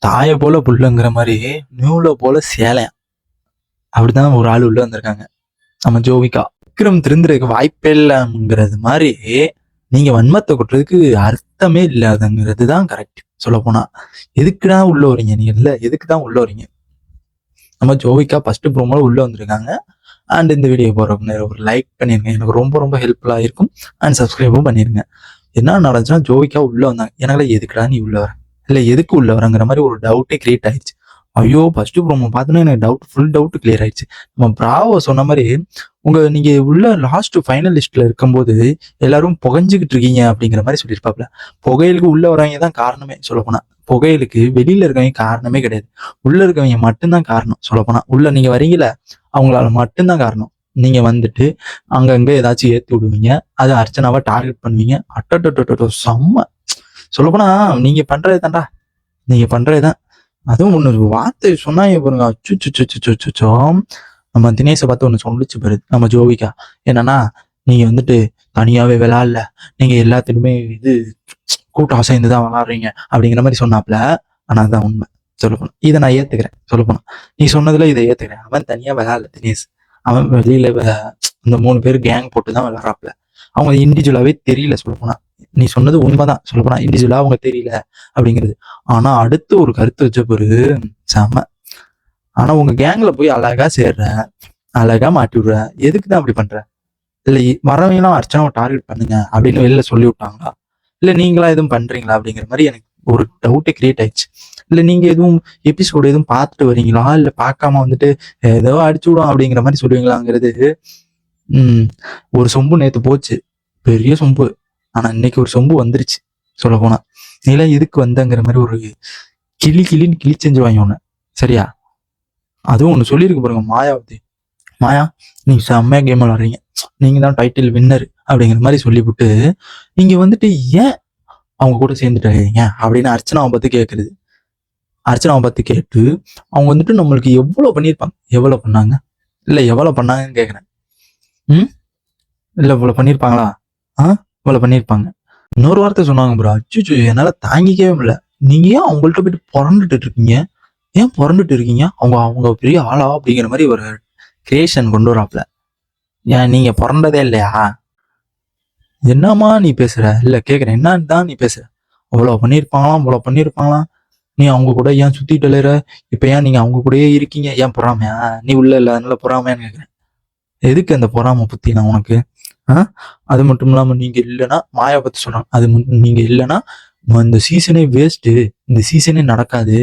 தாயை போல புல்லுங்கிற மாதிரி நூலை போல சேலையாம். அப்படிதான் ஒரு ஆள் உள்ள வந்திருக்காங்க, நம்ம ஜோவிகா. விக்ரம் திருந்துறதுக்கு வாய்ப்பே இல்லைங்கிறது மாதிரி நீங்க வன்மத்தை கொட்டுறதுக்கு அர்த்தமே இல்லாதங்கிறது தான் கரெக்ட். சொல்ல போனா எதுக்குடா உள்ள வரீங்க நீங்க? இல்ல எதுக்கு தான் உள்ள வரீங்க? நம்ம ஜோவிகா ஃபர்ஸ்ட் ப்ரோமோல உள்ள வந்திருக்காங்க. அண்ட் இந்த வீடியோ போறவங்க ஒரு லைக் பண்ணிருங்க, எனக்கு ரொம்ப ரொம்ப ஹெல்ப்ஃபுல்லா இருக்கும். அண்ட் சப்ஸ்கிரைபும் பண்ணிருங்க. என்ன நடந்துச்சுன்னா, ஜோவிகா உள்ள வந்தாங்க. எனக்குல எதுக்குடா நீ உள்ள வர, இல்ல எதுக்கு உள்ள வரங்கிற மாதிரி ஒரு டவுட்டே கிரியேட் ஆயிடுச்சு. ஐயோ, ஃபர்ஸ்ட் ப்ரோமோ பார்த்தோன்னா எனக்கு ஃபுல் டவுட் கிளியர் ஆயிடுச்சு. நம்ம பிராவோ சொன்ன மாதிரி நீங்க உள்ள லாஸ்ட் ஃபைனல் லிஸ்ட்ல இருக்கும்போது எல்லாரும் புகஞ்சுக்கிட்டு இருக்கீங்க அப்படிங்கிற மாதிரி சொல்லியிருப்பாப்ல. புகையிலுக்கு உள்ள வரவங்க தான் காரணமே. சொல்ல போனா புகையிலுக்கு வெளியில இருக்கவங்க காரணமே கிடையாது, உள்ள இருக்கவங்க மட்டும்தான் காரணம். சொல்ல போனா உள்ள நீங்க வரீங்கல, அவங்களால மட்டும்தான் காரணம். நீங்க வந்துட்டு அங்கங்க ஏதாச்சும் ஏத்தி விடுவீங்க, அது அர்ச்சனாவை டார்கெட் பண்ணுவீங்க. அட்டோ செம்ம. சொல்லப்போனா நீங்க பண்றது தான்டா, நீங்க பண்றதுதான். அதுவும் ஒண்ணு வார்த்தை சொன்னாங்க பாருங்க, அச்சுச்சோ. நம்ம தினேஷை பார்த்து ஒண்ணு சொல்லிச்சு பாரு நம்ம ஜோவிகா. என்னன்னா, நீங்க வந்துட்டு தனியாவே விளையாடல, நீங்க எல்லாத்துக்குமே கூட்டம் சேர்ந்துதான் விளாடுறீங்க அப்படிங்கிற மாதிரி சொன்னாப்ல. ஆனா அதுதான் உண்மை. சொல்லப்போனா இதை நான் ஏத்துக்கிறேன். சொல்லப்போனா நீ சொன்னதுல இதை ஏத்துக்கிறேன். அவன் தனியா விளையாடல தினேஷ், அவன் வெளியில இந்த 3 பேர் கேங் போட்டுதான் விளையாடுறாப்ல. அவங்க இண்டிவிஜுவலாவே தெரியல. சொல்லப்போனா நீ சொன்னது உண்மைதான். சொல்லப்போனா இண்டிவிஜுவலா அவங்க தெரியல அப்படிங்கிறது. ஆனா அடுத்து ஒரு கருத்து வச்ச பிறகு செம. ஆனா உங்க கேங்ல போய் அழகா சேர்ற, அழகா மாட்டி விடுற, எதுக்குதான் அப்படி பண்ற? இல்ல வரவங்களாம் அர்ச்சனாவை டார்கெட் பண்ணுங்க அப்படின்னு வெளியில சொல்லி விட்டாங்களா, இல்ல நீங்களா எதுவும் பண்றீங்களா அப்படிங்கிற மாதிரி எனக்கு ஒரு டவுட்டே கிரியேட் ஆயிடுச்சு. இல்ல நீங்க எதுவும் எபிசோடு எதுவும் பார்த்துட்டு வரீங்களா, இல்ல பார்க்காம வந்துட்டு ஏதோ அடிச்சு விடும் அப்படிங்கிற மாதிரி சொல்லுவீங்களாங்கிறது. ஒரு சொம்பு நேத்து போச்சு, பெரிய சொம்பு. ஆனா இன்னைக்கு ஒரு சொம்பு வந்துருச்சு. சொல்ல போனா நீலாம் எதுக்கு வந்தங்கிற மாதிரி ஒரு கிளின்னு கிளி செஞ்சு வாங்கி ஒண்ணு. சரியா? அதுவும் ஒண்ணு சொல்லியிருக்கு பாருங்க மாயாவதி. மாயா, நீங்க செம்மையா கேம் விளாடுறீங்க, நீங்க தான் டைட்டில் வின்னர் அப்படிங்கிற மாதிரி சொல்லிவிட்டு நீங்க வந்துட்டு ஏன் அவங்க கூட சேர்ந்துட்டாங்க அப்படின்னு அர்ச்சனாவை பத்தி கேட்கறது. அர்ச்சனாவை பத்தி கேட்டு அவங்க வந்துட்டு நம்மளுக்கு எவ்வளவு பண்ணியிருப்பாங்க, எவ்வளவு பண்ணாங்க, இல்ல எவ்வளவு பண்ணாங்கன்னு கேட்கறேன். இல்ல இவ்வளவு பண்ணியிருப்பாங்களா? இவ்வளவு பண்ணியிருப்பாங்க. இன்னொரு வார்த்தை சொன்னாங்க ப்ரோ, அச்சுச்சு என்னால தாங்கிக்கவே முடியல. நீங்க ஏன் அவங்கள்ட்ட போயிட்டு புறண்டுட்டு இருக்கீங்க? ஏன் புறண்டுட்டு இருக்கீங்க? அவங்க அவங்க பெரிய ஆளா அப்படிங்கிற மாதிரி ஒரு கிரியேஷன் கொண்டு வராப்ல. ஏன் நீங்க புறண்டதே இல்லையா? என்னம்மா நீ பேசுற? இல்ல கேக்குறேன், என்னன்னு தான் நீ பேசுற? அவ்வளவு பண்ணியிருப்பாங்களாம். நீ அவங்க கூட ஏன் சுத்திட்டு இல்லற? இப்ப ஏன் நீங்க அவங்க கூடயே இருக்கீங்க? ஏன் பொறாமையா? நீ உள்ள இல்ல அதனால பொறாமையான்னு கேக்குறேன். எதுக்கு அந்த பொறாமை புத்தி நான் உனக்கு? அது மட்டும் இல்லாம நீங்க இல்லைன்னா மாயா பத்தி சொல்றாங்க, அது நீங்க இல்லைன்னா இந்த சீசனே வேஸ்ட்டு, இந்த சீசனே நடக்காது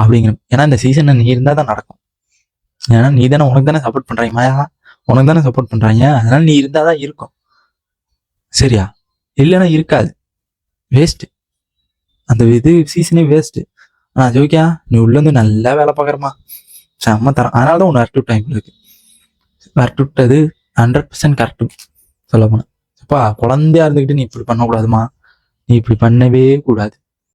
அப்படிங்கிற. ஏன்னா இந்த சீசனை நீ இருந்தா தான் நடக்கும். ஏன்னா நீ தானே, உனக்கு தானே சப்போர்ட் பண்றாங்க மாயா, உனக்கு தானே சப்போர்ட் பண்றாங்க. அதனால நீ இருந்தாதான் இருக்கும். சரியா? இல்லைன்னா இருக்காது, வேஸ்ட். அந்த இது சீசனே வேஸ்ட். ஆனா ஜோக்கியா, நீ உள்ள இருந்து நல்லா வேலை பாக்குறமா, செம்ம தரம். அதனாலதான் உன்னை வரட்டு டைம் இருக்கு. வரட்டு விட்டது 100% கரெக்ட். சொல்ல போனா அப்பா, குழந்தையா இருந்துகிட்டு நீ இப்படி பண்ணக்கூடாதுமா, நீ இப்படி பண்ணவே கூடாது.